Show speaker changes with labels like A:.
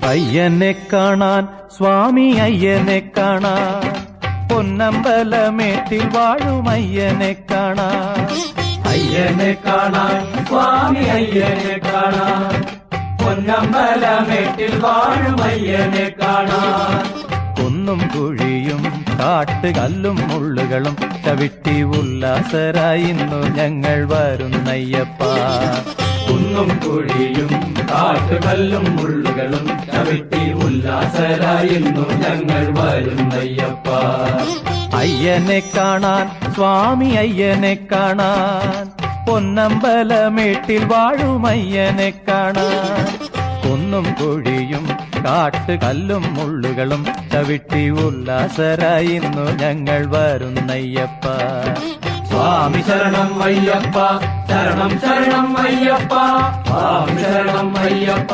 A: അയ്യനെ കാണാൻ സ്വാമി അയ്യനെ കാണാൻ പൊന്നമ്പലമേട്ടിൽ വാഴും അയ്യനെ കാണാൻ
B: അയ്യനെ കാണാൻ സ്വാമി അയ്യനെ കാണാൻ പൊന്നമ്പലമേട്ടിൽ വാഴും അയ്യനെ കാണാൻ
A: കുന്നും കുഴിയും കാട്ടുകല്ലും മുള്ളുകളും ചവിട്ടി ഉല്ലാസരായി ഇന്നു ഞങ്ങൾ വരുന്നയ്യപ്പ.
B: കുന്നും കുഴിയും കാട്ടുകല്ലും മുള്ളുകളും ചവിട്ടി ഉല്ലാസരായിരുന്നു ഞങ്ങൾ വരുന്നയ്യപ്പ.
A: അയ്യനെ കാണാൻ സ്വാമി അയ്യനെ കാണാൻ പൊന്നമ്പലമേട്ടിൽ വാഴും അയ്യനെ കാണാൻ കുന്നും കുഴിയും കാട്ടുകല്ലും മുള്ളുകളും ചവിട്ടി ഉല്ലാസരായി ഇന്നു ഞങ്ങൾ വരുന്നയ്യപ്പ.
B: സ്വാമി ശരണം അയ്യപ്പ, ശരണം ശരണം അയ്യപ്പ, സ്വാമി ശരണം അയ്യപ്പ.